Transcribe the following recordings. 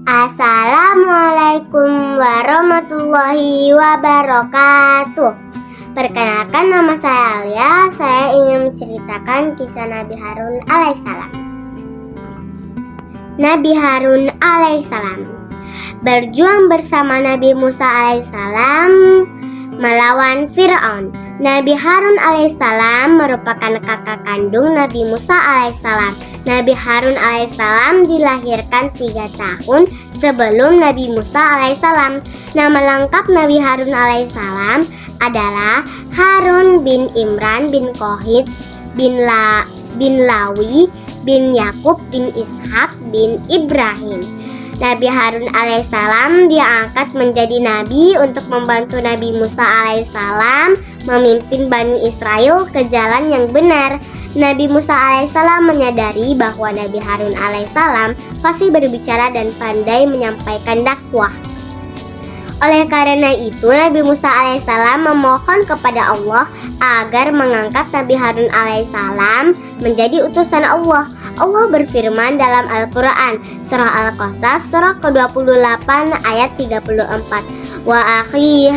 Assalamualaikum warahmatullahi wabarakatuh. Perkenalkan, nama saya Alia. Saya ingin menceritakan kisah Nabi Harun alaihissalam. Nabi Harun alaihissalam berjuang bersama Nabi Musa alaihissalam melawan Fir'aun. Nabi Harun alaihissalam merupakan kakak kandung Nabi Musa alaihissalam. Nabi Harun alaihissalam dilahirkan 3 tahun sebelum Nabi Musa alaihissalam. Nama lengkap Nabi Harun alaihissalam adalah Harun bin Imran bin Kohits bin Lawi bin Yakub bin Ishak bin Ibrahim. Nabi Harun alaihissalam diangkat menjadi nabi untuk membantu Nabi Musa alaihissalam memimpin Bani Israel ke jalan yang benar. Nabi Musa alaihissalam menyadari bahwa Nabi Harun alaihissalam fasih berbicara dan pandai menyampaikan dakwah. Oleh karena itu, Nabi Musa alaihissalam memohon kepada Allah agar mengangkat Nabi Harun alaihissalam menjadi utusan Allah. Allah berfirman dalam Al-Quran, Surah Al-Qasas, surah ke-28 ayat 34. Wa akhi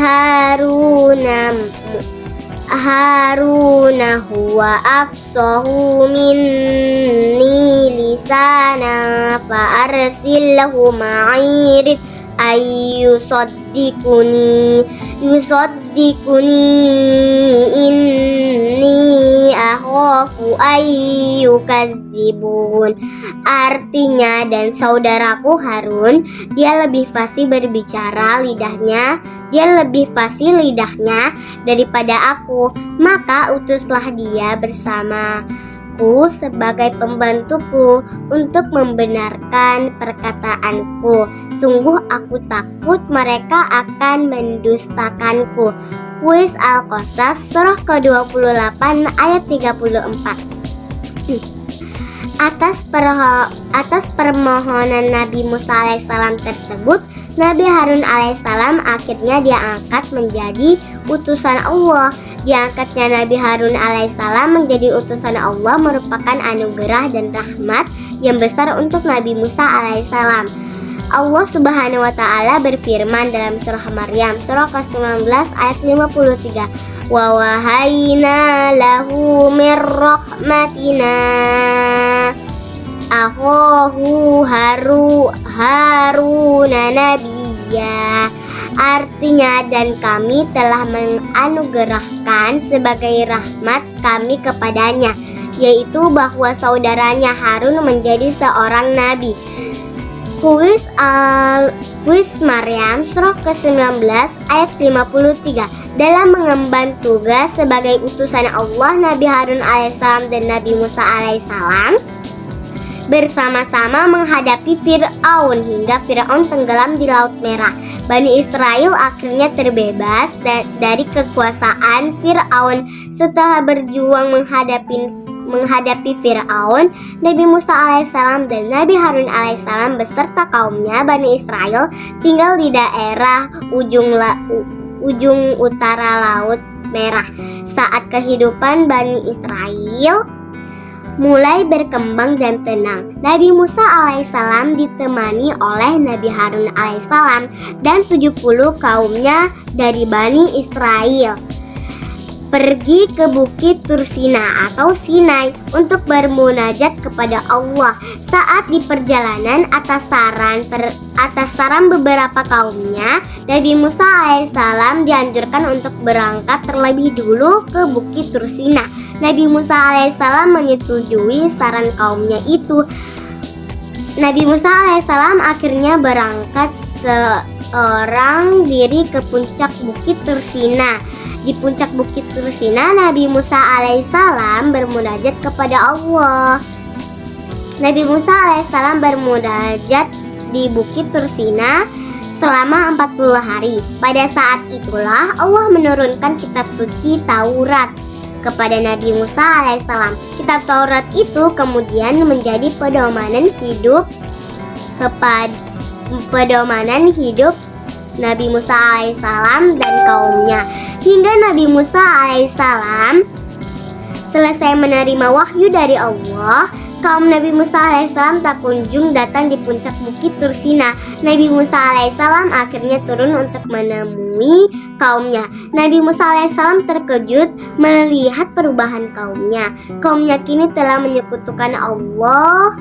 Haruna huwa afsahu minni lisana fa arsilhu ma'irid yusaddiquni inni akhafu ayyukazzibun. Artinya, dan saudaraku Harun, dia lebih fasih berbicara lidahnya daripada aku, maka utuslah dia bersamaku sebagai pembantuku untuk membenarkan perkataanku. Sungguh aku takut mereka akan mendustakanku. Kuis Al-Qasas surah ke-28 ayat 34. Atas permohonan Nabi Musa alaihissalam tersebut, Nabi Harun alaihissalam akhirnya diangkat menjadi utusan Allah. Diangkatnya Nabi Harun alaihissalam menjadi utusan Allah merupakan anugerah dan rahmat yang besar untuk Nabi Musa alaihissalam. Allah Subhanahu wa ta'ala berfirman dalam surah Maryam surah ke-19 ayat 53. Wa wahayna lahu mir rahmatina akhahu Haruna nabiyya. Artinya, dan kami telah menganugerahkan sebagai rahmat kami kepadanya, yaitu bahwa saudaranya Harun menjadi seorang nabi. Kuis Maryam surah ke-19 ayat 53. Dalam mengemban tugas sebagai utusan Allah, Nabi Harun alaihissalam dan Nabi Musa alaihissalam bersama-sama menghadapi Fir'aun hingga Fir'aun tenggelam di Laut Merah. Bani Israel akhirnya terbebas dari kekuasaan Fir'aun. Setelah berjuang menghadapi Fir'aun, Nabi Musa alaihissalam dan Nabi Harun alaihissalam beserta kaumnya Bani Israel tinggal di daerah ujung utara Laut Merah. Saat kehidupan Bani Israel mulai berkembang dan tenang, Nabi Musa alaihissalam ditemani oleh Nabi Harun alaihissalam dan 70 kaumnya dari Bani Israel pergi ke Bukit Tursina atau Sinai untuk bermunajat kepada Allah. Saat di perjalanan, atas saran beberapa kaumnya, Nabi Musa alaihissalam dianjurkan untuk berangkat terlebih dulu ke Bukit Tursina. Nabi Musa alaihissalam menyetujui saran kaumnya itu. Nabi Musa alaihissalam akhirnya berangkat seorang diri ke puncak Bukit Tursina. Di puncak Bukit Tursina, Nabi Musa alaihissalam bermunajat kepada Allah. Nabi Musa alaihissalam bermunajat di Bukit Tursina selama 40 hari. Pada saat itulah Allah menurunkan kitab suci Taurat kepada Nabi Musa alaihissalam. Kitab Taurat itu kemudian menjadi pedomanan hidup Nabi Musa alaihissalam dan kaumnya, hingga Nabi Musa alaihissalam selesai menerima wahyu dari Allah Kaum Nabi Musa alaihissalam tak kunjung datang di puncak bukit Tursina. Nabi Musa alaihissalam akhirnya turun untuk menemui kaumnya. Nabi Musa alaihissalam terkejut melihat perubahan kaumnya. Kaumnya kini telah menyekutukan Allah.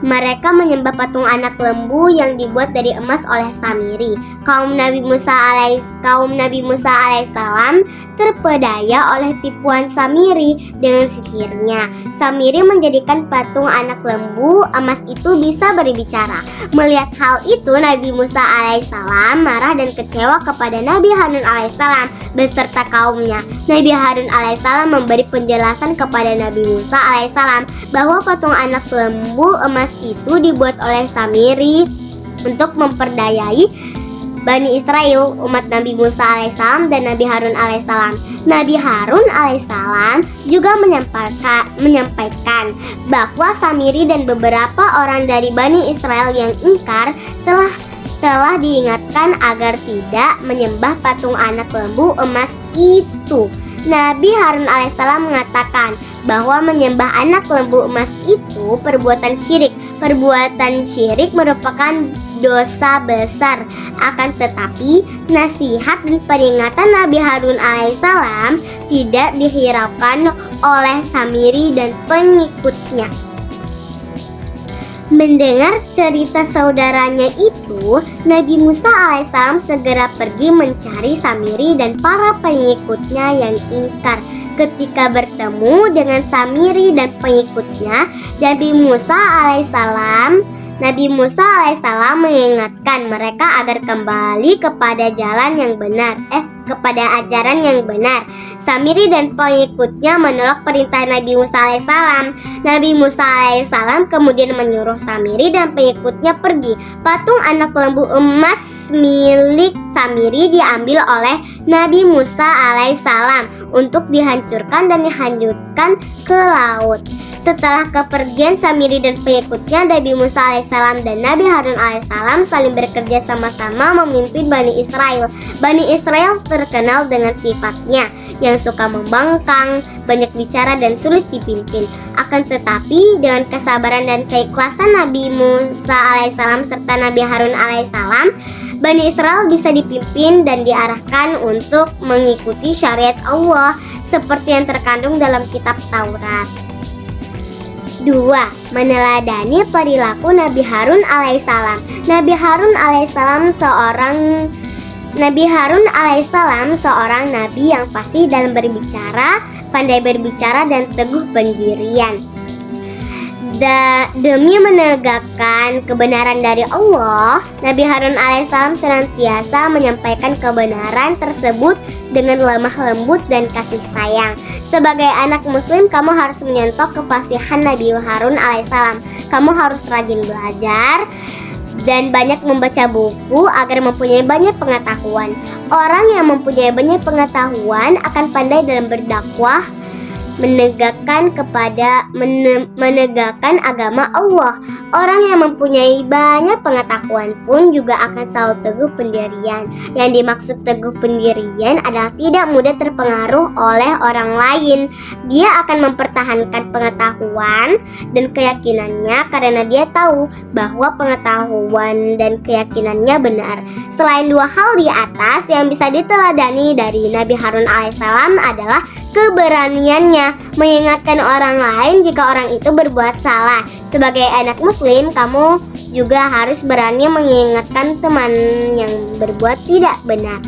Mereka menyembah patung anak lembu yang dibuat dari emas oleh Samiri. Kaum Nabi Musa alaihissalam terpedaya oleh tipuan Samiri dengan sihirnya. Samiri menjadikan patung anak lembu emas itu bisa berbicara. Melihat hal itu, Nabi Musa alaihissalam marah dan kecewa kepada Nabi Harun alaihissalam beserta kaumnya. Nabi Harun alaihissalam memberi penjelasan kepada Nabi Musa alaihissalam bahwa patung anak lembu emas itu dibuat oleh Samiri untuk memperdayai Bani Israel, umat Nabi Musa alaihissalam dan Nabi Harun alaihissalam. Nabi Harun alaihissalam juga menyampaikan bahwa Samiri dan beberapa orang dari Bani Israel yang ingkar telah diingatkan agar tidak menyembah patung anak lembu emas itu. Nabi Harun alaihissalam mengatakan bahwa menyembah anak lembu emas itu perbuatan syirik. Perbuatan syirik merupakan dosa besar. Akan tetapi nasihat dan peringatan Nabi Harun alaihissalam tidak dihiraukan oleh Samiri dan pengikutnya. Mendengar cerita saudaranya itu, Nabi Musa alaihissalam segera pergi mencari Samiri dan para pengikutnya yang ingkar. Ketika bertemu dengan Samiri dan pengikutnya, Nabi Musa alaihissalam mengingatkan mereka agar kembali kepada ajaran yang benar. Samiri dan pengikutnya menolak perintah Nabi Musa alaihissalam. Nabi Musa alaihissalam kemudian menyuruh Samiri dan pengikutnya pergi. Patung anak lembu emas milik Samiri diambil oleh Nabi Musa alaihissalam untuk dihancurkan dan dihanyutkan ke laut. Setelah kepergian Samiri dan pengikutnya, Nabi Musa alaihissalam dan Nabi Harun alaihissalam saling bekerja sama-sama memimpin Bani Israel. Bani Israel terkenal dengan sifatnya yang suka membangkang, banyak bicara dan sulit dipimpin. Akan tetapi dengan kesabaran dan keikhlasan Nabi Musa alaihissalam serta Nabi Harun alaihissalam, Bani Israel bisa dipimpin dan diarahkan untuk mengikuti syariat Allah seperti yang terkandung dalam kitab Taurat. 2. Meneladani perilaku Nabi Harun alaihissalam. Nabi Harun alaihissalam seorang nabi yang fasih dalam berbicara, pandai berbicara dan teguh pendirian. Demi menegakkan kebenaran dari Allah, Nabi Harun alaihissalam senantiasa menyampaikan kebenaran tersebut dengan lemah lembut dan kasih sayang. Sebagai anak muslim, kamu harus menyentuh kefasihan Nabi Harun alaihissalam. Kamu harus rajin belajar dan banyak membaca buku agar mempunyai banyak pengetahuan. Orang yang mempunyai banyak pengetahuan akan pandai dalam berdakwah, menegakkan agama Allah. Orang yang mempunyai banyak pengetahuan pun juga akan selalu teguh pendirian. Yang dimaksud teguh pendirian adalah tidak mudah terpengaruh oleh orang lain. Dia akan mempertahankan pengetahuan dan keyakinannya karena dia tahu bahwa pengetahuan dan keyakinannya benar. Selain dua hal di atas, yang bisa diteladani dari Nabi Harun alaihissalam adalah keberaniannya mengingatkan orang lain jika orang itu berbuat salah. Sebagai anak muslim, kamu juga harus berani mengingatkan teman yang berbuat tidak benar.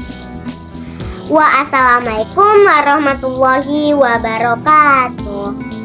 Wassalamualaikum warahmatullahi wabarakatuh.